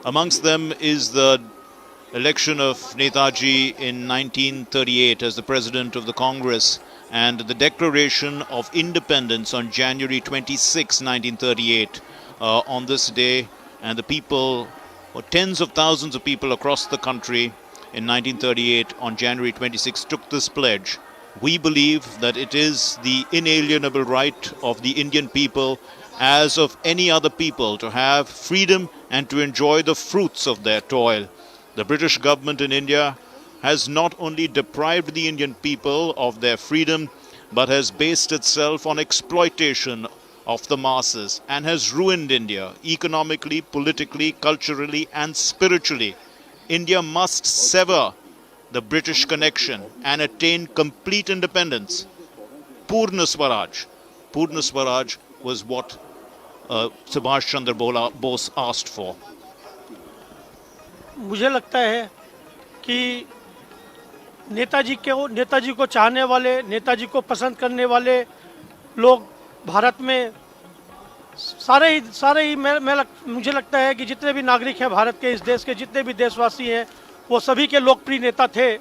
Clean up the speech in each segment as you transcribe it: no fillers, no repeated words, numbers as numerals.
Amongst them is the election of Netaji in 1938 as the President of the Congress, and the declaration of independence on January 26, 1938. On this day, and the people, or tens of thousands of people across the country in 1938 on January 26 took this pledge. We believe that it is the inalienable right of the Indian people, as of any other people, to have freedom and to enjoy the fruits of their toil. The British government in India has not only deprived the Indian people of their freedom, but has based itself on exploitation of the masses and has ruined India economically, politically, culturally and spiritually. India must sever the British connection and attain complete independence. Purna Swaraj. Purna Swaraj was what Subhash Chandra Bose asked for. मुझे लगता है कि नेताजी को चाहने वाले, नेताजी को पसंद करने वाले लोग भारत में सारे ही मुझे लगता है कि जितने भी नागरिक हैं भारत के, इस देश के जितने भी देशवासी हैं, वो सभी के लोकप्रिय नेता थे।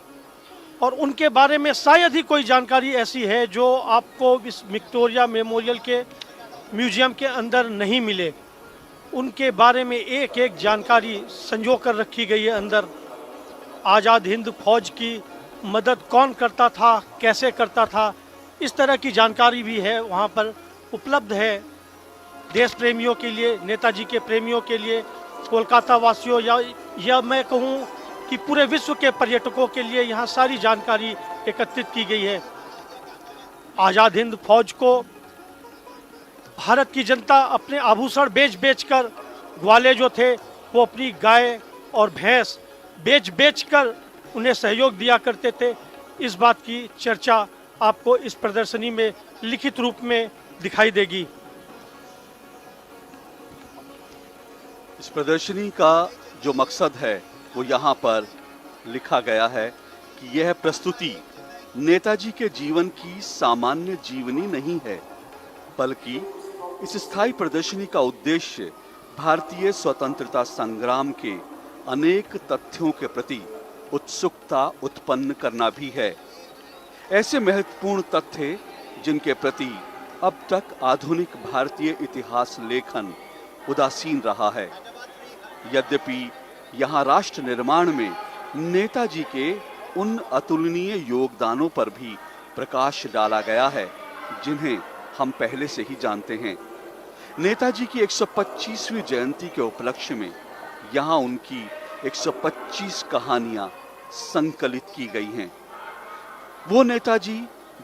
और उनके बारे में शायद ही कोई जानकारी ऐसी है जो आपको इस विक्टोरिया मेमोरियल के म्यूजियम के अंदर नहीं मिले। उनके बारे में एक एक जानकारी संजो कर रखी गई है अंदर। आज़ाद हिंद फौज की मदद कौन करता था, कैसे करता था, इस तरह की जानकारी भी है वहाँ पर उपलब्ध है। देश प्रेमियों के लिए, नेताजी के प्रेमियों के लिए, कोलकाता वासियों या मैं कहूँ कि पूरे विश्व के पर्यटकों के लिए यहाँ सारी जानकारी एकत्रित की गई है। आज़ाद हिंद फौज को भारत की जनता अपने आभूषण बेच कर, ग्वाले जो थे वो अपनी गाय और भैंस बेच कर उन्हें सहयोग दिया करते थे। इस बात की चर्चा आपको इस प्रदर्शनी में लिखित रूप में दिखाई देगी। इस प्रदर्शनी का जो मकसद है वो यहाँ पर लिखा गया है कि यह प्रस्तुति नेताजी के जीवन की सामान्य जीवनी नहीं है, बल्कि इस स्थायी प्रदर्शनी का उद्देश्य भारतीय स्वतंत्रता संग्राम के अनेक तथ्यों के प्रति उत्सुकता उत्पन्न करना भी है। ऐसे महत्वपूर्ण तथ्य जिनके प्रति अब तक आधुनिक भारतीय इतिहास लेखन उदासीन रहा है। यद्यपि यहाँ राष्ट्र निर्माण में नेताजी के उन अतुलनीय योगदानों पर भी प्रकाश डाला गया है जिन्हें हम पहले से ही जानते हैं। नेताजी की 125वीं जयंती के उपलक्ष्य में यहाँ उनकी 125 कहानियां संकलित की गई हैं। वो नेताजी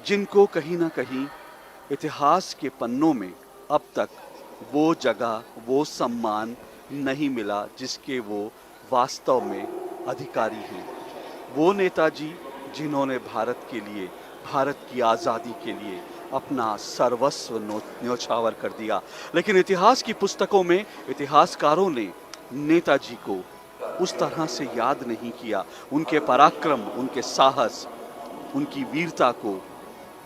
जिनको कहीं ना कहीं इतिहास के पन्नों में अब तक वो जगह, वो सम्मान नहीं मिला जिसके वो वास्तव में अधिकारी हैं। वो नेताजी जिन्होंने भारत के लिए, भारत की आज़ादी के लिए अपना सर्वस्व न्योछावर कर दिया। लेकिन इतिहास की पुस्तकों में इतिहासकारों ने नेताजी को उस तरह से याद नहीं किया। उनके पराक्रम, उनके साहस, उनकी वीरता को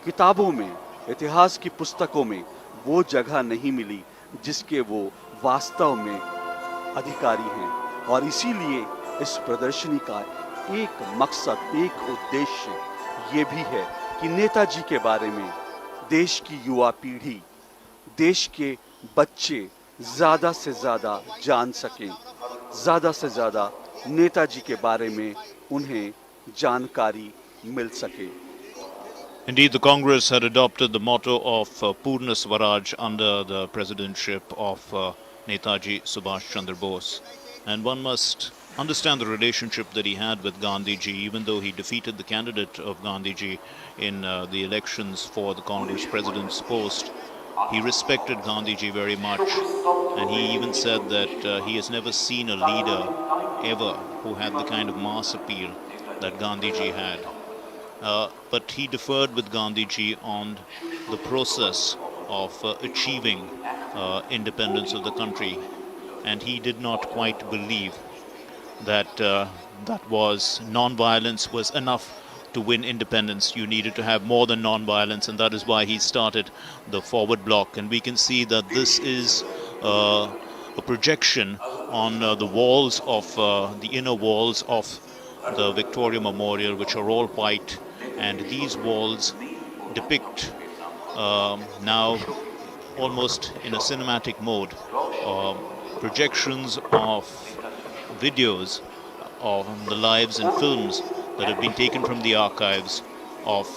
किताबों में, इतिहास की पुस्तकों में वो जगह नहीं मिली जिसके वो वास्तव में अधिकारी हैं। और इसीलिए इस प्रदर्शनी का एक मकसद, एक उद्देश्य ये भी है कि नेताजी के बारे में देश की युवा पीढ़ी, देश के बच्चे ज़्यादा से ज़्यादा जान सकें, ज़्यादा से ज़्यादा नेताजी के बारे में उन्हें जानकारी मिल सके। Indeed, the Congress had adopted the motto of Purna Swaraj under the presidentship of Netaji Subhash Chandra Bose. And one must understand the relationship that he had with Gandhiji, even though he defeated the candidate of Gandhiji in the elections for the Congress president's post. He respected Gandhiji very much, and he even said that he has never seen a leader ever who had the kind of mass appeal that Gandhiji had. But he differed with Gandhiji on the process of achieving independence of the country, and he did not quite believe that non-violence was enough to win independence. You needed to have more than non-violence, and that is why he started the Forward Bloc. And we can see that this is a projection on the walls of the inner walls of the Victoria Memorial, which are all white, and these walls depict now almost in a cinematic mode projections of videos of the lives and films that have been taken from the archives of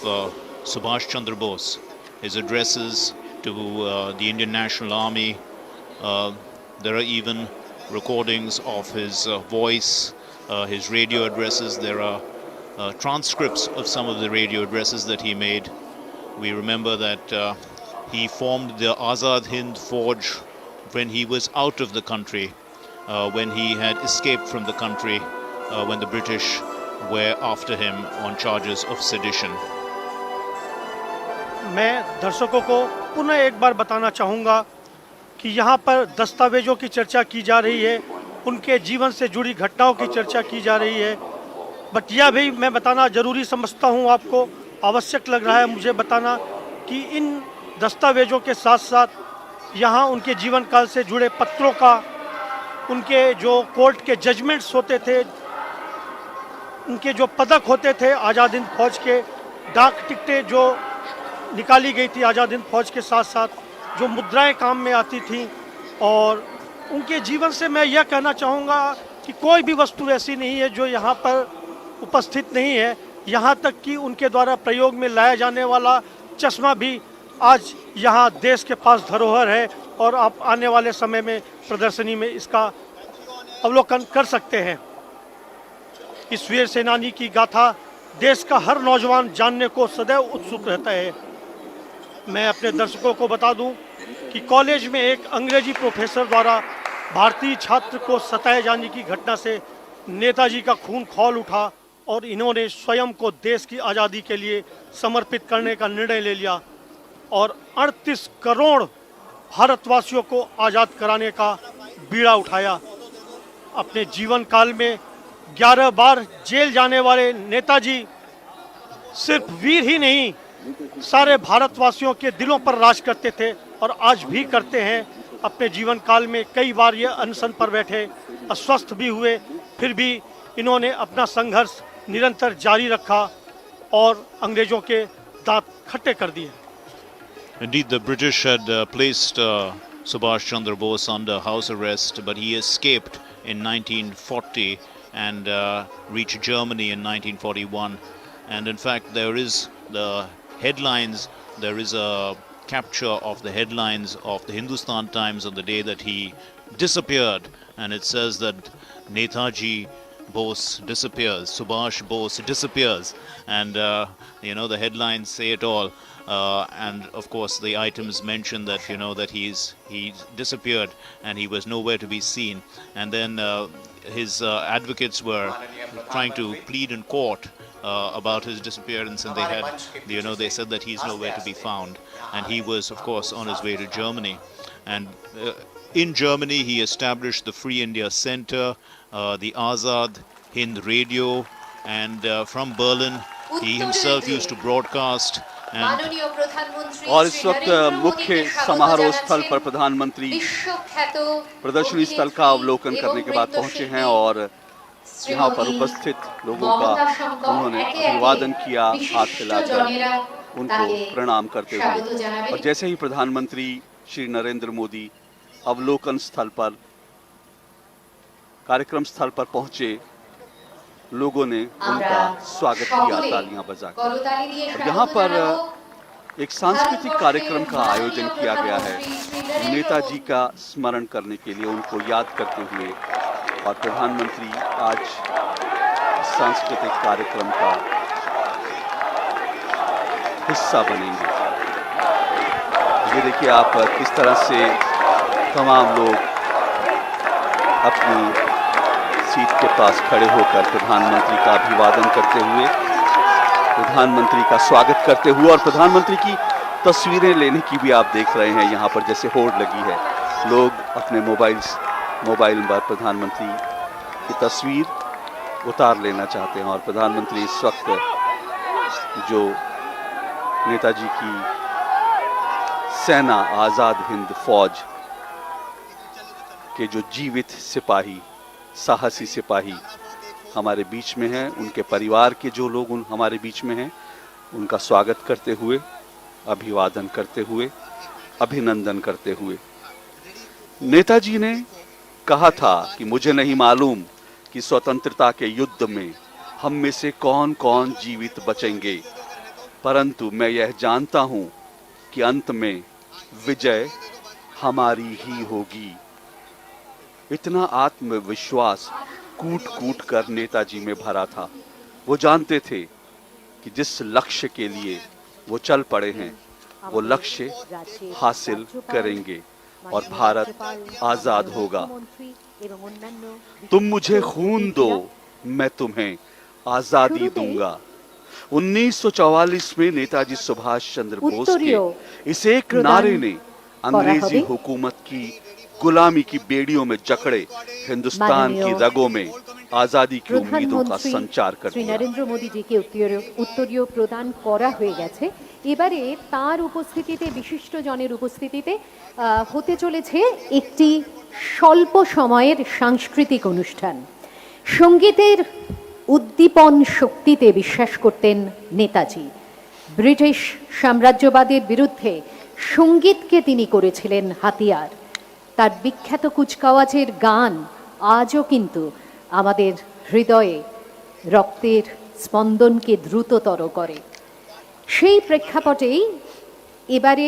Subhash Chandra Bose, his addresses to the Indian National Army. There are even recordings of his voice, his radio addresses. There are transcripts of some of the radio addresses that he made. We remember that he formed the Azad Hind Fauj when he was out of the country, when he had escaped from the country, when the British were after him on charges of sedition. मैं दर्शकों को पुनः एक बार बताना चाहूँगा कि यहाँ पर दस्तावेजों की चर्चा की जा रही है, उनके जीवन से जुड़ी घटनाओं की चर्चा की जा रही है, बट यह भी मैं बताना ज़रूरी समझता हूँ, आपको आवश्यक लग रहा है मुझे बताना कि इन दस्तावेजों के साथ साथ यहाँ उनके जीवन काल से जुड़े पत्रों का, उनके जो कोर्ट के जजमेंट्स होते थे, उनके जो पदक होते थे आज़ाद हिंद फौज के, डाक टिकटें जो निकाली गई थी आज़ाद हिंद फौज के साथ साथ, जो मुद्राएं काम में आती थीं, और उनके जीवन से मैं यह कहना चाहूँगा कि कोई भी वस्तु ऐसी नहीं है जो यहाँ पर उपस्थित नहीं है। यहाँ तक कि उनके द्वारा प्रयोग में लाया जाने वाला चश्मा भी आज यहाँ देश के पास धरोहर है, और आप आने वाले समय में प्रदर्शनी में इसका अवलोकन कर सकते हैं। इस वीर सेनानी की गाथा देश का हर नौजवान जानने को सदैव उत्सुक रहता है। मैं अपने दर्शकों को बता दूं कि कॉलेज में एक अंग्रेजी प्रोफेसर द्वारा भारतीय छात्र को सताए जाने की घटना से नेताजी का खून खौल उठा, और इन्होंने स्वयं को देश की आज़ादी के लिए समर्पित करने का निर्णय ले लिया और 38 करोड़ भारतवासियों को आज़ाद कराने का बीड़ा उठाया। अपने जीवन काल में 11 बार जेल जाने वाले नेताजी सिर्फ वीर ही नहीं, सारे भारतवासियों के दिलों पर राज करते थे और आज भी करते हैं। अपने जीवन काल में कई बार ये अनशन पर बैठे, अस्वस्थ भी हुए, फिर भी इन्होंने अपना संघर्ष निरंतर जारी रखा और अंग्रेजों के दांत खट्टे कर दिए। Indeed, the British had placed Subhash Chandra Bose under house arrest, but he escaped in 1940 and reached Germany in 1941. And in fact, there is the headlines, there is a capture of the headlines of the Hindustan Times on the day that he disappeared, and it says that Netaji Bose disappears, Subhash Bose disappears, and the headlines say it all. And of course the items mention that that he disappeared and he was nowhere to be seen, and then his advocates were trying to plead in court about his disappearance, and they said that he's nowhere to be found, and he was of course on his way to Germany. And in Germany he established the Free India Center, the Azad Hind Radio, and from Berlin he himself used to broadcast. और इस वक्त मुख्य समारोह स्थल पर प्रधानमंत्री प्रदर्शनी स्थल का अवलोकन करने के बाद पहुंचे हैं, और यहाँ पर उपस्थित लोगों का उन्होंने अभिवादन किया, हाथ हिलाकर उनको प्रणाम करते हुए। और जैसे ही प्रधानमंत्री श्री नरेंद्र मोदी अवलोकन स्थल पर, कार्यक्रम स्थल पर पहुंचे, लोगों ने उनका स्वागत किया तालियां बजाकर। और यहाँ पर एक सांस्कृतिक कार्यक्रम का आयोजन किया गया है नेताजी का स्मरण करने के लिए, उनको याद करते हुए, और प्रधानमंत्री आज सांस्कृतिक कार्यक्रम का हिस्सा बनेंगे। ये देखिए आप किस तरह से तमाम लोग अपनी सीट के पास खड़े होकर प्रधानमंत्री का अभिवादन करते हुए, प्रधानमंत्री का स्वागत करते हुए, और प्रधानमंत्री की तस्वीरें लेने की भी आप देख रहे हैं। यहाँ पर जैसे होड़ लगी है, लोग अपने मोबाइल पर प्रधानमंत्री की तस्वीर उतार लेना चाहते हैं। और प्रधानमंत्री इस वक्त जो नेताजी की सेना आज़ाद हिंद फौज के जो जीवित सिपाही, साहसी सिपाही हमारे बीच में हैं, उनके परिवार के जो लोग हमारे बीच में हैं, उनका स्वागत करते हुए, अभिवादन करते हुए, अभिनंदन करते हुए। नेताजी ने कहा था कि मुझे नहीं मालूम कि स्वतंत्रता के युद्ध में हम में से कौन कौन जीवित बचेंगे, परंतु मैं यह जानता हूं कि अंत में विजय हमारी ही होगी। इतना आत्मविश्वास कूट कूट कर नेताजी में भरा था। वो जानते थे कि जिस लक्ष्य के लिए वो चल पड़े हैं, वो लक्ष्य हासिल करेंगे और भारत आजाद होगा। तुम मुझे खून दो, मैं तुम्हें आजादी दूंगा। 1944 में नेताजी सुभाष चंद्र बोस के इस एक नारे ने अंग्रेजी हुकूमत की गुलामी की बेड़ियों में जकड़े हिंदुस्तान की रगों में आजादी की उम्मीदों का संचार कर दिया। नरेंद्र मोदी जी के उत्तरीय प्रदान करा हुए गेছে। এবারে তার উপস্থিতিতে, বিশিষ্ট জনের উপস্থিতিতে হতে চলেছে একটি স্বল্প সময়ের সাংস্কৃতিক অনুষ্ঠান। সঙ্গীতের উদ্দীপন শক্তিতে বিশ্বাস করতেন নেতাজি। ব্রিটিশ সাম্রাজ্যবাদের বিরুদ্ধে সঙ্গীতকে তিনি করেছিলেন হাতিয়ার। তার বিখ্যাত কুচকাওয়াজের গান আজও কিন্তু আমাদের হৃদয়ে রক্তের স্পন্দনকে দ্রুততর করে। সেই প্রেক্ষাপটেই এবারে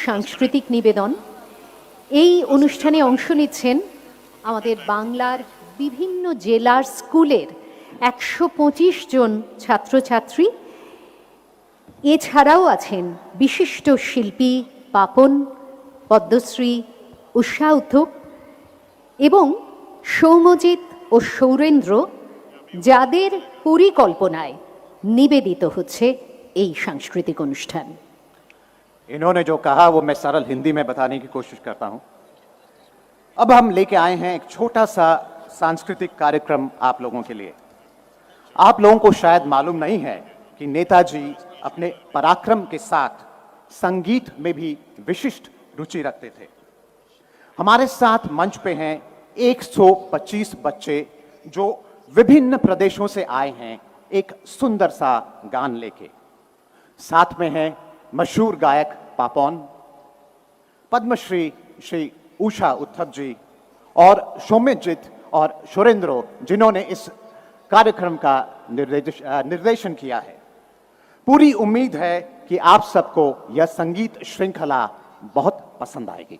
সাংস্কৃতিক নিবেদন। এই অনুষ্ঠানে অংশ নিচ্ছেন আমাদের বাংলার বিভিন্ন জেলার স্কুলের 125 জন ছাত্রছাত্রী। এছাড়াও আছেন বিশিষ্ট শিল্পী পাপন, পদ্মশ্রী উষা উত্থুপ এবং সৌম্যজিৎ ও সৌরেন্দ্র, যাদের পরিকল্পনায় নিবেদিত হচ্ছে এই সাংস্কৃতিক অনুষ্ঠান। इन्होंने जो कहा वो मैं सरल हिंदी में बताने की कोशिश करता हूं। अब हम लेके आए हैं एक छोटा सा सांस्कृतिक कार्यक्रम आप लोगों के लिए। आप लोगों को शायद मालूम नहीं है कि नेताजी अपने पराक्रम के साथ संगीत में भी विशिष्ट रुचि रखते थे। हमारे साथ मंच पे हैं 125 बच्चे जो विभिन्न प्रदेशों से आए हैं एक सुंदर सा गान लेके। साथ में हैं मशहूर गायक पापौन, पद्मश्री श्री उषा उत्थप जी और सौम्यजित और सुरेंद्र, जिन्होंने इस कार्यक्रम का निर्देशन किया है। पूरी उम्मीद है कि आप सबको यह संगीत श्रृंखला बहुत पसंद आएगी।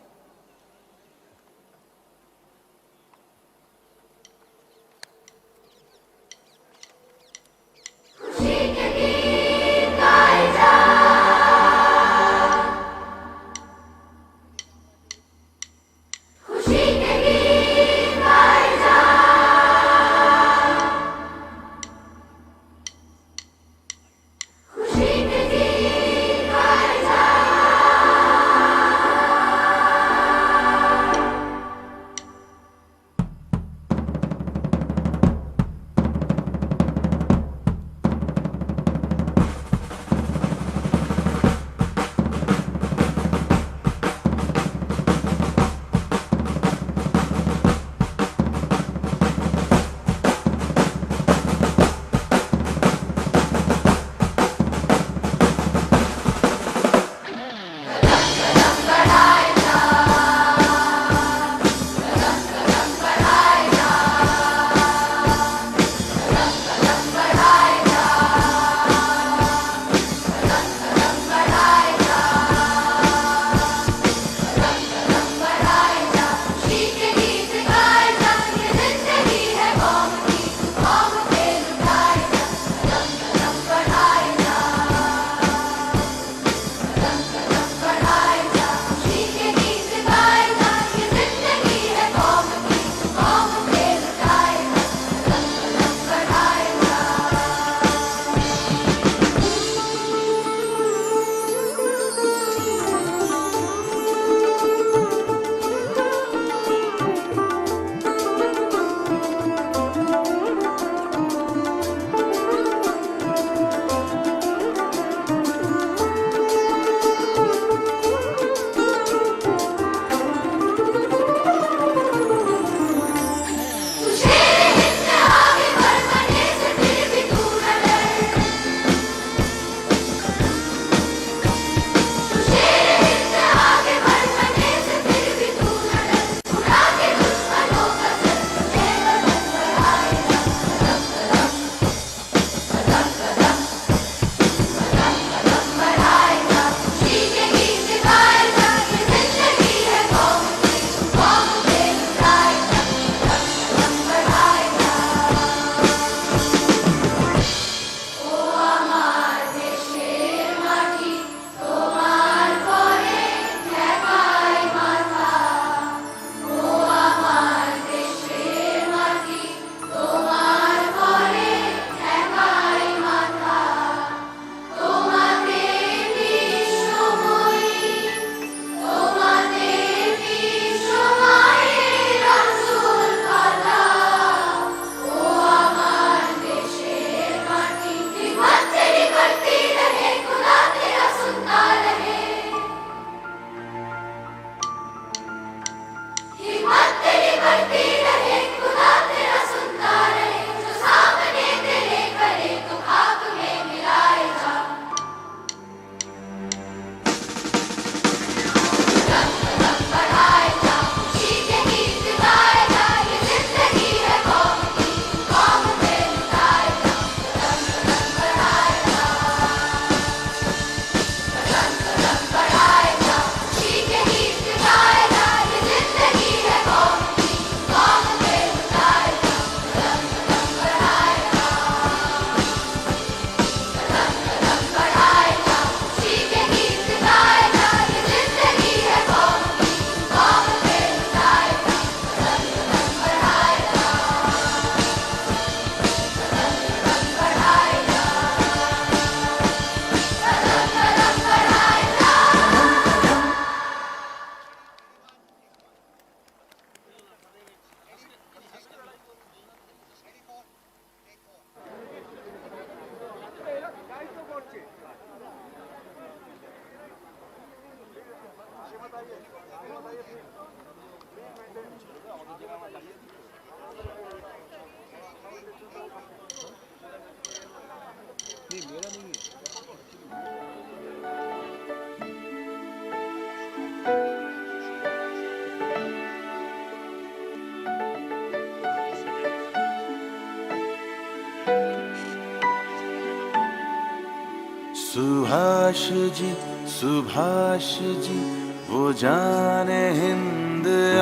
सुभाष जी वो जाने हिंद आ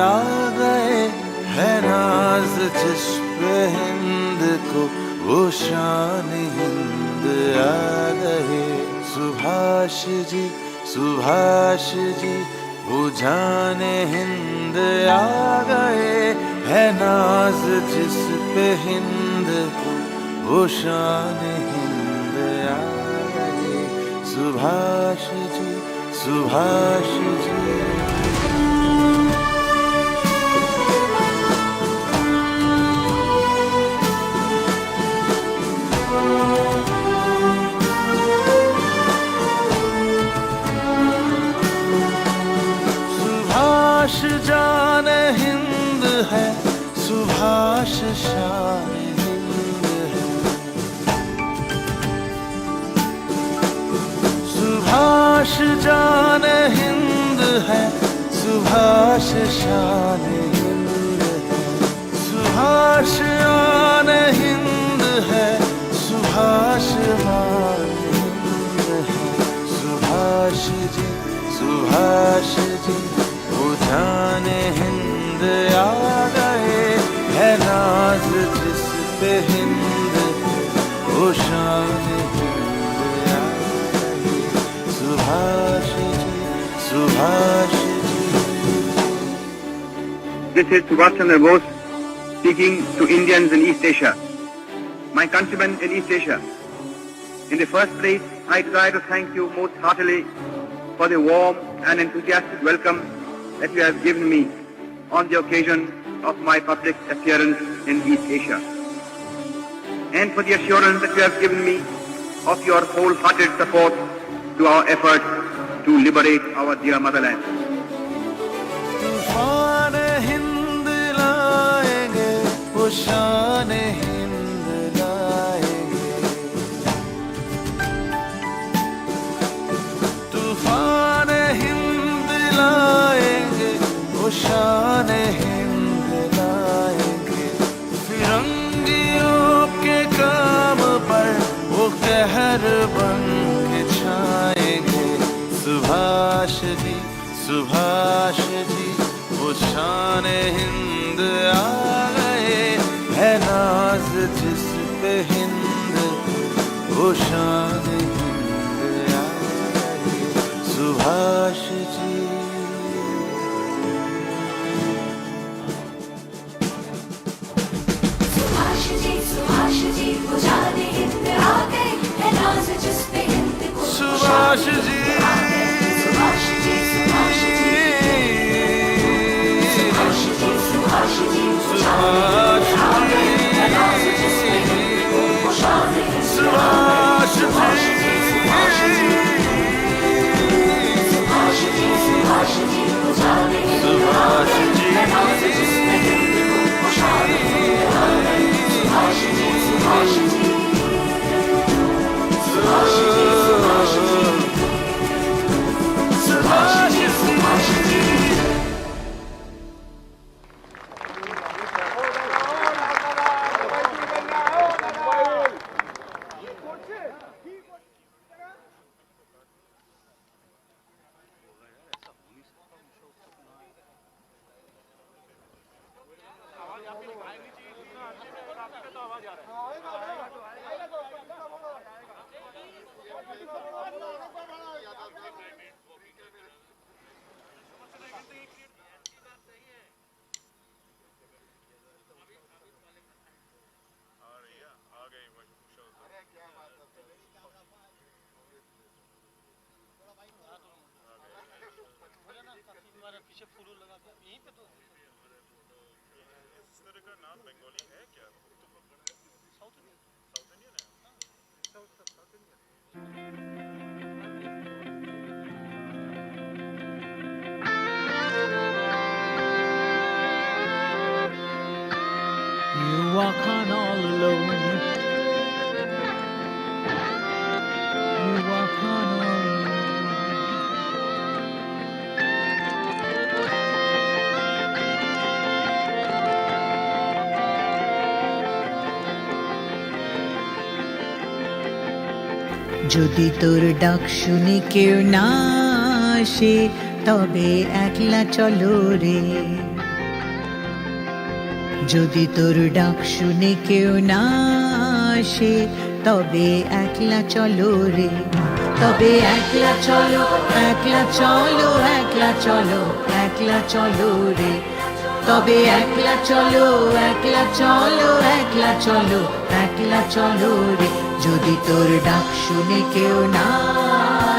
गए, है नाज जिस पे हिंद को वो शान हिंद आ गए। सुभाष जी वो जाने हिंद आ गए, है नाज जिस पे हिंद को वो शान हिंद आ गए। सुभाष जी सुभाष जान हिंद है, सुभाष शान हिंद है। सुभाष जान हिंद है, सुभाष शान हिंद है। सुभाष आन हिंद है, सुभाष मान हिंद है। सुभाष जी वो जाने हिंद आ गए, है नाज जिस पे हिंद वो शान हिंद आ गए। Subhash ji This is Subhash Chandra Bose speaking to Indians in East Asia. My countrymen in East Asia, in the first place, I desire to thank you most heartily for the warm and enthusiastic welcome that you have given me on the occasion of my public appearance in East Asia, and for the assurance that you have given me of your wholehearted support to our efforts to liberate our dear motherland. तूफान हिंद लाएंगे, वो शान हिंद लाएंगे। तूफान हिंद लाएंगे, वो शान हिंद लाएंगे। फिरंगियों के काम पर वो कहर बन के छाएंगे। सुभाष जी वो शान हिंद आ गए, है नाज जिस पे हिंद वो शान हिंद आ गए। सुभाष जी वो जाने हिंद आ गए, है नाज जिस पे हिंद को Subhash ji You walk on all alone. You walk on all alone. যদি তোর ডাক শুনে কেউ না আসে তবে একলা চলো রে যদি তোর ডাক শুনে কেউ না আসে তবে একলা চলো রে তবে একলা চলো একলা চলো একলা চলো একলা চলো রে তবে একলা চলো একলা চলো একলা চলো একলা চলো রে যদি তোর ডাক শুনে কেউ না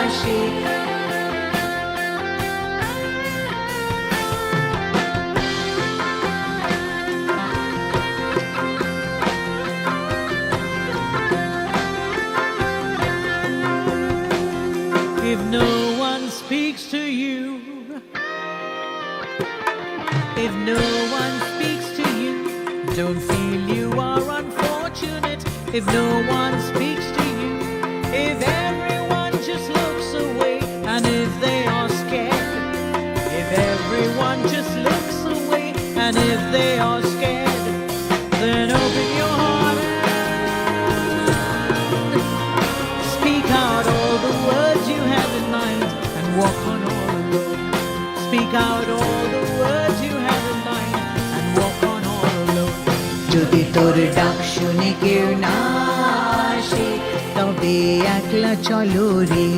আসে If no one speaks to you, if no one speaks to you, don't feel you are unfortunate. If no one speaks to you, if everyone just looks away, and if they are scared, if everyone just looks away, and if they are scared, then open your heart and speak out all the words you have in mind and walk on all alone. Speak out all the words you have in mind and walk on all alone. যদি তোর ডাক শুনে কেউ না আসে তবে একলা চলো রে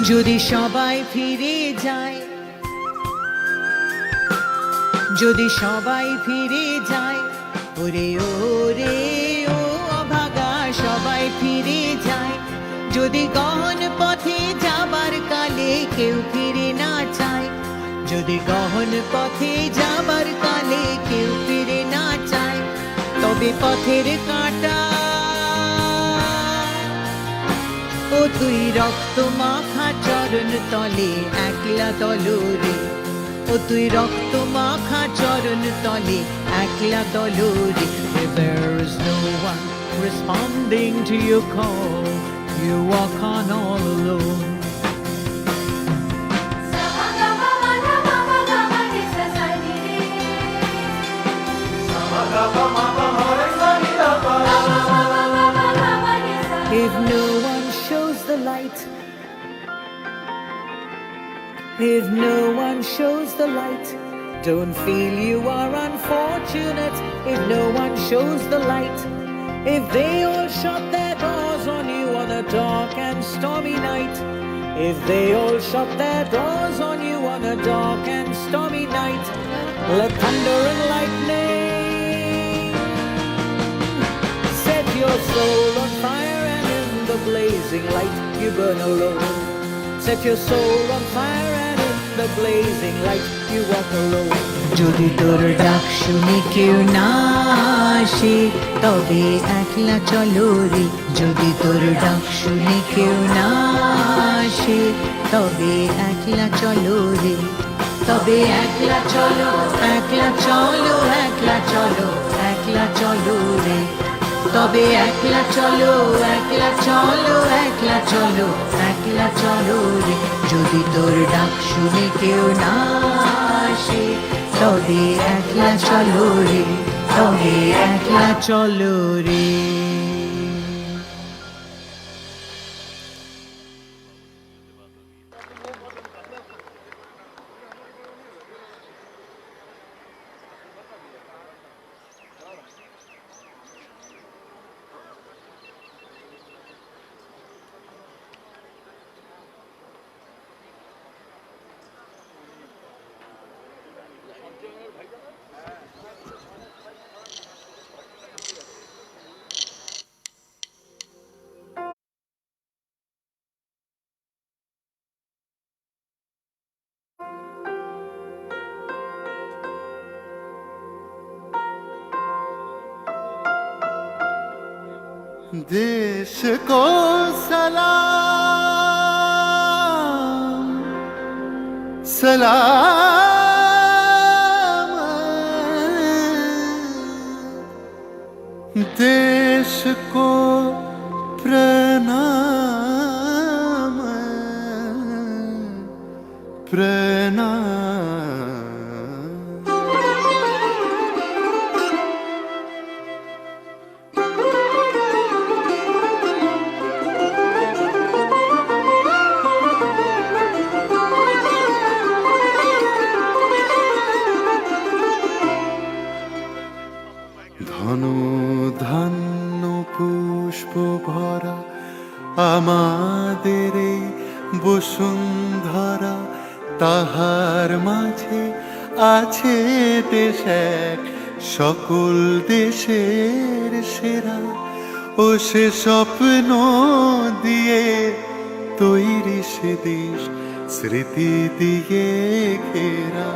যদি সবাই ফিরে যায় যদি সবাই ফিরে যায় ওরে ওরে ও অভাগা সবাই ফিরে যায় যদি গহন পথে যাবার কালে কেউ ফিরে না চায় যদি গহন পথে যাবার কালে কেউ ফিরে না চায় তবে পথের কাঁটা ও তুই রক্ত মাখা চরণ তলে একলা তলরে ও তুই রক্ত মাখা চরণ তলে একলা তলরে If there is no one responding to your call, you walk on all alone. If no one shows the light if no one shows the light don't feel you are unfortunate if no one shows the light if they all shut their doors on you on a dark and stormy night if they all shut their doors on you on a dark and stormy night let thunder and lightning set your soul on fire and in the blazing light you burn alone set your soul on fire and in the blazing light you walk alone যদি তোর ডাক শুনে কেউ না আসে তবে একলা চলো রে যদি তোর ডাক শুনে কেউ না আসে তবে একলা চলো রে তবে একলা চলো একলা চলো একলা চলো একলা চলো রে তবে একলা চলো একলা চলো একলা চলো একলা চলো রে যদি তোর ডাক শুনে কেউ না আসে তবে একলা চলো রে তবে একলা চলো রে देश को सलाम सलाम देश को प्रणाम প্রেরণা ধন ধান্য পুষ্প ভরা আমাদের এই বসুন্ধরা, তাহার মাঝে আছে দেশ এক, সকল দেশের সেরা। ও সে স্বপ্ন দিয়ে তৈরি সে দেশ, স্মৃতি দিয়ে ঘেরা।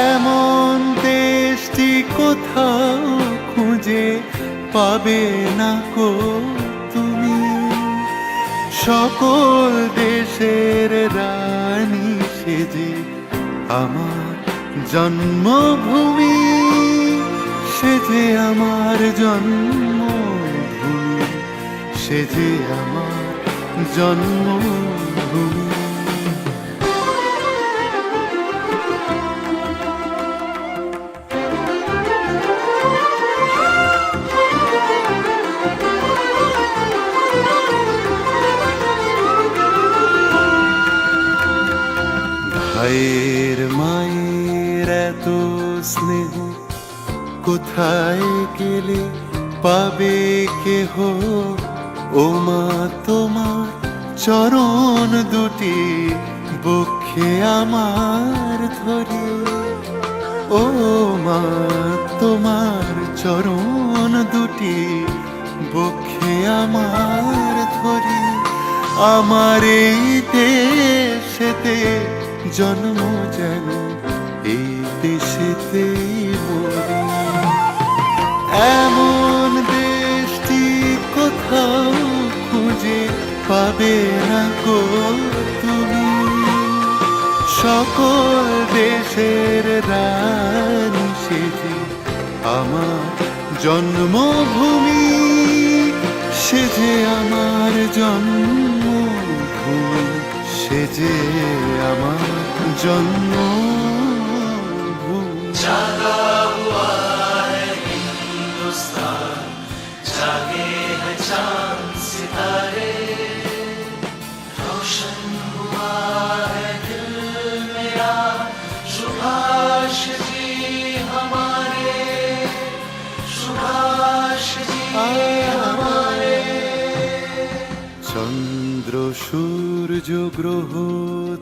এমন দেশটি কোথাও খুঁজে পাবে না কো তুমি, সকল দেশের রানী সেজে আমার জন্মভূমি, সেজে আমার জন্মভূমি, সেজে আমার জন্মভূমি। ভাইয়ের মায়ের এত স্নেহ কোথায় গেলে পাবে কেহ, ও মা তোমার চরণ দুটি বক্ষে আমার ধরে। ও মা তোমার চরণ দুটি বক্ষে আমার ধরে। আমার এই দেশেতে জন্ম যেন এই দেশেতে মরি, এমন দেশটি কোথাও খুঁজে পাবে না গো তুমি, সকল দেশের রানী সেজে আমার জন্মভূমি, সেজে আমার জন্মভূমি, সেজে আমার জন্মভূমি। জাগা হুয়া है हिंदुस्तान, जागे हैं चांद सितारे, रोशन हुआ है दिल मेरा, सुभाष जी हमारे, सुभाष जी हमारे। চন্দ্র সূর্য গ্রহ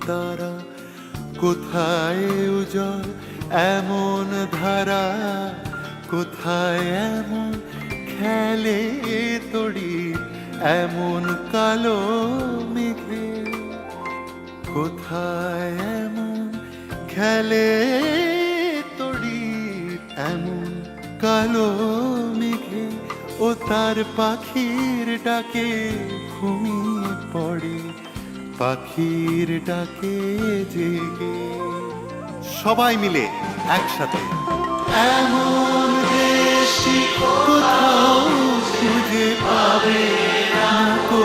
তারা কোথায় উজ্জ্বল এমন ধারা, কোথায় এমন খেলে তড়ি এমন কালো মেঘে, কোথায় এমন খেলে তড়ি এমন কালো মেঘে। ও তার পাখির ডাকে ঘুমিয়ে পড়ে, পাখির ডাকে জেগে সবাই মিলে একসাথে। এমন দেশটি কোথাও খুঁজে পাবে না কো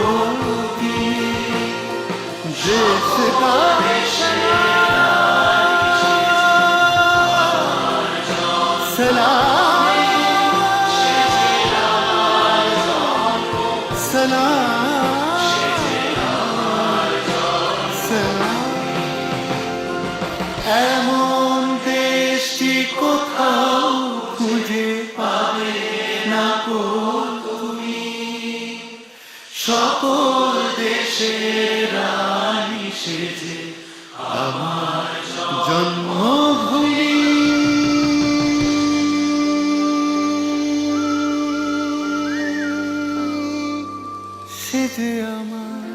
তুমি, দেশ का सलाम सलाम। এমন দেশটি কোথাও খুঁজে পাবে না কো তুমি, সকল দেশের রানী সেজে আমার জন্মভূমি, সেজে আমার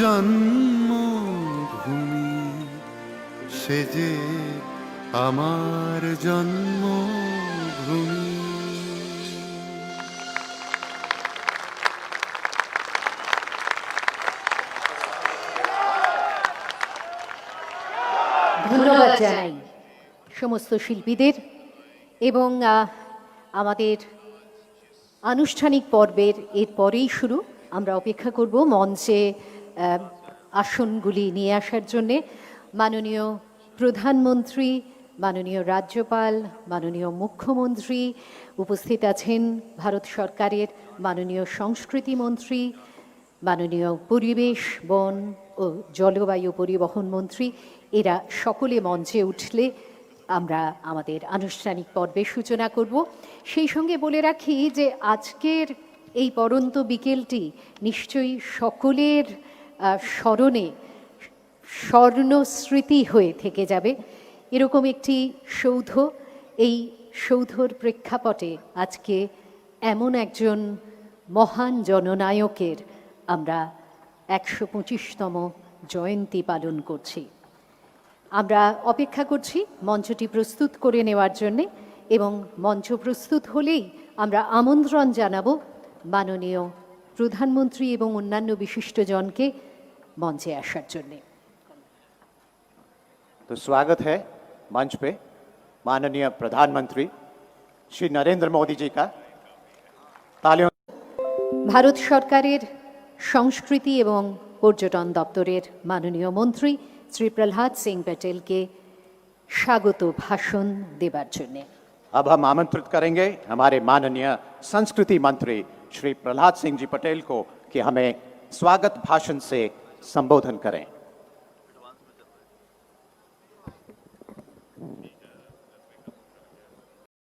জন্মভূমি, সেজে আমার জন্মভূমি। ধন্যবাদ জানাই সমস্ত শিল্পীদের এবং আমাদের আনুষ্ঠানিক পর্বের এরপরেই শুরু। আমরা অপেক্ষা করব মঞ্চে আসনগুলি নিয়ে আসার জন্যে মাননীয় প্রধানমন্ত্রী, মাননীয় রাজ্যপাল, মাননীয় মুখ্যমন্ত্রী, উপস্থিত আছেন ভারত সরকারের মাননীয় সংস্কৃতি মন্ত্রী, মাননীয় পরিবেশ, বন ও জলবায়ু পরিবহন মন্ত্রী। এরা সকলে মঞ্চে উঠলে আমরা আমাদের আনুষ্ঠানিক পর্বের সূচনা করব। সেই সঙ্গে বলে রাখি যে আজকের এই পড়ন্ত বিকেলটি নিশ্চয়ই সকলের স্মরণে স্বর্ণস্মৃতি হয়ে থেকে যাবে। এরকম একটি সৌধ, এই সৌধর প্রেক্ষাপটে আজকে এমন একজন মহান জননায়কের আমরা 125তম জয়ন্তী পালন করছি। আমরা অপেক্ষা করছি মঞ্চটি প্রস্তুত করে নেওয়ার জন্যে, এবং মঞ্চ প্রস্তুত হলেই আমরা আমন্ত্রণ জানাবো মাননীয় প্রধানমন্ত্রী এবং অন্যান্য বিশিষ্টজনকে মঞ্চে আসার জন্যে। तो स्वागत है मंच पे माननीय प्रधानमंत्री श्री नरेंद्र मोदी जी का। तालियों। ভারত সরকারের সংস্কৃতি এবং পর্যটন দপ্তরের মাননীয় মন্ত্রী শ্রী প্রহ্লাদ সিং প্যাটেলকে স্বাগত ভাষণ দেবার জন্যে। अब हम आमंत्रित करेंगे हमारे माननीय संस्कृति मंत्री श्री प्रहलाद सिंह जी पटेल को कि हमें स्वागत भाषण से संबोधन करें।